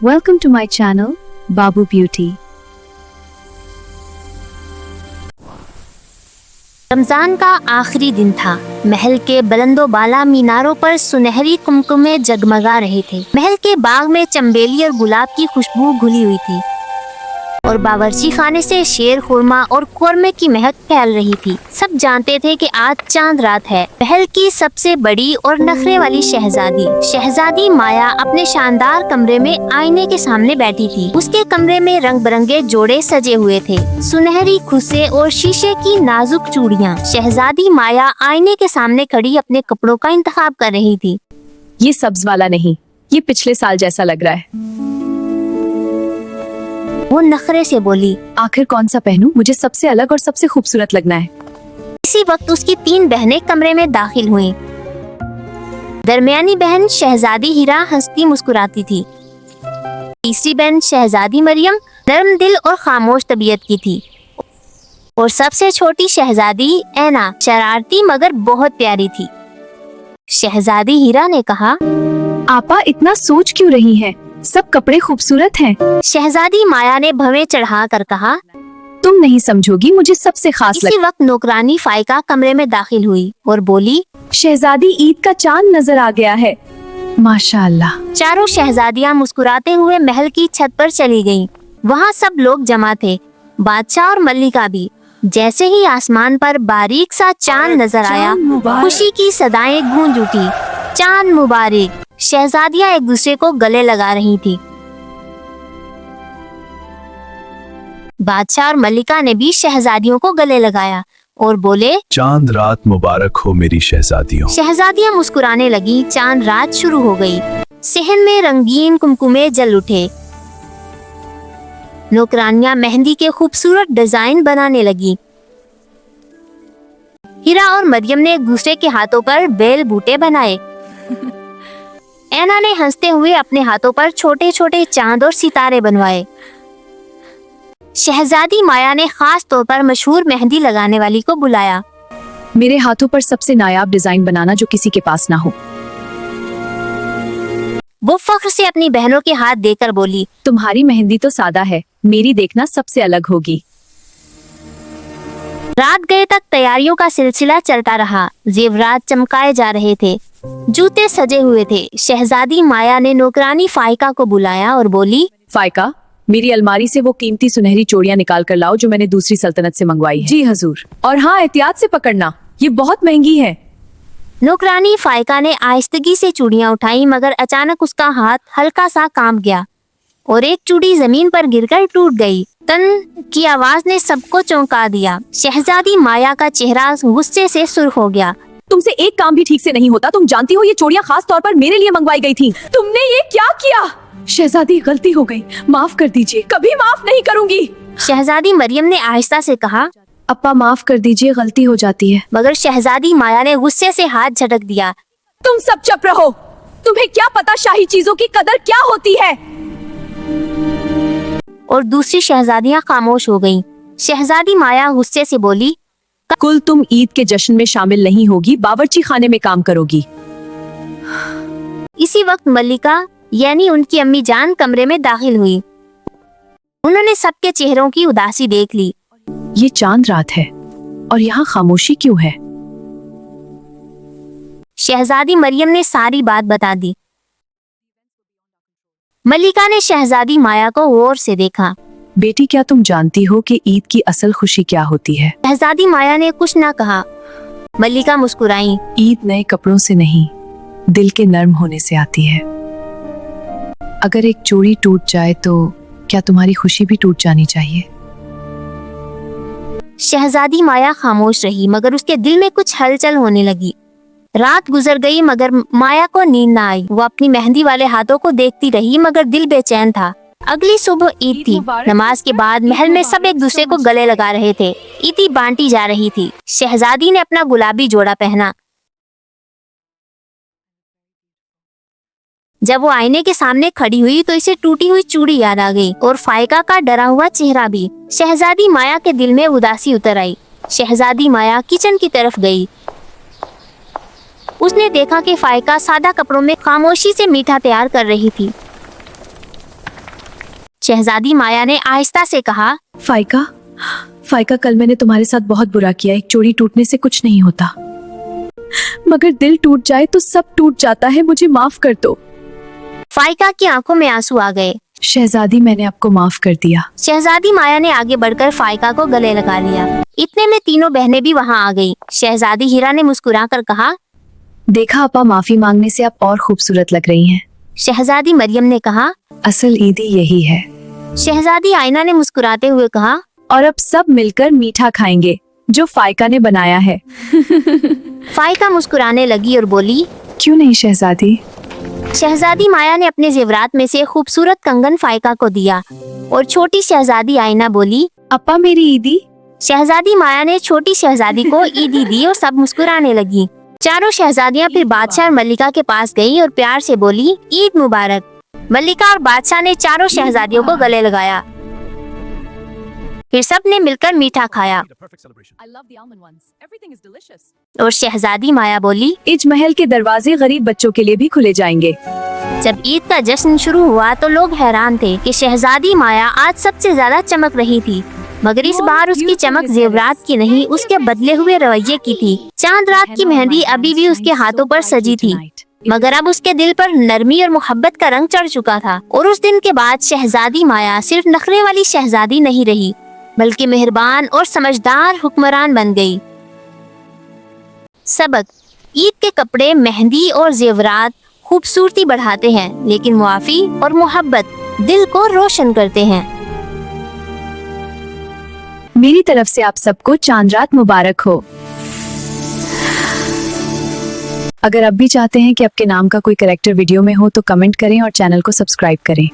Welcome to my channel, Babu Beauty. Ramzan का आखिरी दिन था। महल के बुलंदो बाला मीनारों पर सुनहरी कुमकुमे जगमगा रहे थे। महल के बाग में चंबेली और गुलाब की खुशबू घुली हुई थी और बावर्ची खाने से शेर खुरमा और कोरमे की महक फैल रही थी। सब जानते थे कि आज चांद रात है। महल की सबसे बड़ी और नखरे वाली शहजादी माया अपने शानदार कमरे में आईने के सामने बैठी थी। उसके कमरे में रंग बिरंगे जोड़े सजे हुए थे, सुनहरी खुसे और शीशे की नाजुक चूड़ियाँ। शहजादी माया आईने के सामने खड़ी अपने कपड़ों का इंतखाब कर रही थी। ये सब्ज वाला नहीं, ये पिछले साल जैसा लग रहा है। वो नखरे से बोली, आखिर कौन सा पहनूं? मुझे सबसे अलग और सबसे खूबसूरत लगना है। इसी वक्त उसकी 3 बहनें कमरे में दाखिल हुईं। दरमियानी बहन शहजादी हीरा हंसती मुस्कुराती थी। तीसरी बहन शहजादी मरियम नरम दिल और खामोश तबीयत की थी और सबसे छोटी शहजादी ऐना शरारती मगर बहुत प्यारी थी। शहजादी हीरा ने कहा, आपा इतना सोच क्यों रही हैं? सब कपड़े खूबसूरत हैं। शहजादी माया ने भवें चढ़ा कर कहा, तुम नहीं समझोगी, मुझे सबसे खास इसी वक्त नौकरानी फाइका कमरे में दाखिल हुई और बोली, शहजादी ईद का चांद नजर आ गया है, माशाअल्लाह। चारों शहजादियां मुस्कुराते हुए महल की छत पर चली गईं। वहाँ सब लोग जमा थे, बादशाह और मल्लिका भी। जैसे ही आसमान पर बारीक सा चांद नजर आया, खुशी की सदाएं गूंज उठी। चांद मुबारक। शहजादियां एक दूसरे को गले लगा रही थी। बादशाह और मल्लिका ने भी शहजादियों को गले लगाया और बोले, चांद रात मुबारक हो मेरी शहजादियों। शहजादियां मुस्कुराने लगी। चांद रात शुरू हो गई। सहन में रंगीन कुमकुमे जल उठे। नौकरानियां मेहंदी के खूबसूरत डिजाइन बनाने लगी। हीरा और मरियम ने एक दूसरे के हाथों पर बेल बूटे बनाए। ऐना ने हंसते हुए अपने हाथों पर छोटे छोटे चांद और सितारे बनवाए। शहजादी माया ने खास तौर पर मशहूर मेहंदी लगाने वाली को बुलाया। मेरे हाथों पर सबसे नायाब डिजाइन बनाना जो किसी के पास ना हो। वो फख्र से अपनी बहनों के हाथ देकर बोली, तुम्हारी मेहंदी तो सादा है, मेरी देखना सबसे अलग होगी। रात गए तक तैयारियों का सिलसिला चलता रहा। जेवरात चमकाए जा रहे थे, जूते सजे हुए थे। शहजादी माया ने नौकरानी फाइका को बुलाया और बोली, फाइका, मेरी अलमारी से वो कीमती सुनहरी चूड़ियां निकाल कर लाओ जो मैंने दूसरी सल्तनत से मंगवाई है। जी हजूर। और हाँ, एहतियात से पकड़ना, ये बहुत महंगी है। नौकरानी फाइका ने आहिस्तगी से चूड़ियां उठाई, मगर अचानक उसका हाथ हल्का सा कांप गया और एक चूड़ी जमीन पर गिरकर टूट गई। तन की आवाज ने सबको चौंका दिया। शहजादी माया का चेहरा गुस्से से सुर्ख हो गया। तुमसे एक काम भी ठीक से नहीं होता। तुम जानती हो ये चूड़ियां खास तौर पर मेरे लिए मंगवाई गई थी। तुमने ये क्या किया? शहजादी, गलती हो गई, माफ कर दीजिए। कभी माफ नहीं करूंगी। शहजादी मरियम ने आहिस्ता से कहा, अप्पा माफ कर दीजिए, गलती हो जाती है। मगर शहजादी माया ने गुस्से से हाथ झटक दिया। तुम सब चुप रहो। तुम्हें क्या पता शाही चीजों की कदर क्या होती है? और दूसरी शहजादियां खामोश हो गईं। शहजादी माया गुस्से से बोली, कुल तुम ईद के जश्न में शामिल नहीं होगी, बावर्ची खाने में काम करोगी। इसी वक्त मल्लिका यानी उनकी अम्मी जान कमरे में दाखिल हुई। उन्होंने सबके चेहरों की उदासी देख ली। ये चांद रात है और यहाँ खामोशी क्यों है? शहजादी मरियम ने सारी बात बता दी। मल्लिका ने शहजादी माया को गौर से देखा। बेटी, क्या तुम जानती हो कि ईद की असल खुशी क्या होती है? शहजादी माया ने कुछ ना कहा। मल्लिका मुस्कुराई। ईद नए कपड़ों से नहीं, दिल के नर्म होने से आती है। अगर एक चूड़ी टूट जाए तो क्या तुम्हारी खुशी भी टूट जानी चाहिए? शहजादी माया खामोश रही, मगर उसके दिल में कुछ हलचल होने लगी। रात गुजर गई मगर माया को नींद न आई। वो अपनी मेहंदी वाले हाथों को देखती रही, मगर दिल बेचैन था। अगली सुबह ईद थी। नमाज के बाद महल में सब एक दूसरे को गले लगा रहे थे। ईदी बांटी जा रही थी। शहजादी ने अपना गुलाबी जोड़ा पहना। जब वो आईने के सामने खड़ी हुई तो इसे टूटी हुई चूड़ी याद आ गई और फाइका का डरा हुआ चेहरा भी। शहजादी माया के दिल में उदासी उतर आई। शहजादी माया किचन की तरफ गई। उसने देखा कि फाइका सादा कपड़ों में खामोशी से मीठा तैयार कर रही थी। शहजादी माया ने आहिस्ता से कहा, फाइका, फाइका, कल मैंने तुम्हारे साथ बहुत बुरा किया। एक चोरी टूटने से कुछ नहीं होता, मगर दिल टूट जाए तो सब टूट जाता है। मुझे माफ कर दो। फाइका की आंखों में आंसू आ गए। शहजादी, मैंने आपको माफ कर दिया। शहजादी माया ने आगे बढ़कर फाइका को गले लगा लिया। इतने में तीनों बहनें भी वहाँ आ गई। शहजादी हीरा ने मुस्कुराकर कहा, देखा अपा, माफी मांगने से आप और खूबसूरत लग रही हैं। शहजादी मरियम ने कहा। असल ईदी यही है। शहजादी आयना ने मुस्कुराते हुए कहा, और अब सब मिलकर मीठा खाएंगे जो फाइका ने बनाया है। फाइका मुस्कुराने लगी और बोली, क्यों नहीं शहजादी। शहजादी माया ने अपने जेवरात में से खूबसूरत कंगन फाइका को दिया और छोटी शहजादी आयना बोली, अपा मेरी ईदी। शहजादी माया ने छोटी शहजादी को ईदी दी और सब मुस्कुराने लगी। चारों शहजादियां फिर बादशाह और मल्लिका के पास गई और प्यार से बोली, ईद मुबारक। मल्लिका और बादशाह ने चारों शहजादियों को गले लगाया। फिर सब ने मिलकर मीठा खाया और शहजादी माया बोली, इज महल के दरवाजे गरीब बच्चों के लिए भी खुले जाएंगे। जब ईद का जश्न शुरू हुआ तो लोग हैरान थे कि शहजादी माया आज सबसे ज्यादा चमक रही थी, मगर इस बार उसकी चमक जेवरात की नहीं, उसके बदले हुए रवैये की थी। चांद रात की मेहंदी अभी भी उसके हाथों पर सजी थी, मगर अब उसके दिल पर नरमी और मोहब्बत का रंग चढ़ चुका था। और उस दिन के बाद शहजादी माया सिर्फ नखरे वाली शहजादी नहीं रही, बल्कि मेहरबान और समझदार हुक्मरान बन गई। सबक: ईद के कपड़े, मेहंदी और जेवरात खूबसूरती बढ़ाते हैं, लेकिन मुआफी और मोहब्बत दिल को रोशन करते हैं। मेरी तरफ से आप सबको चांद रात मुबारक हो। अगर अब भी चाहते हैं कि आपके नाम का कोई कैरेक्टर वीडियो में हो तो कमेंट करें और चैनल को सब्सक्राइब करें।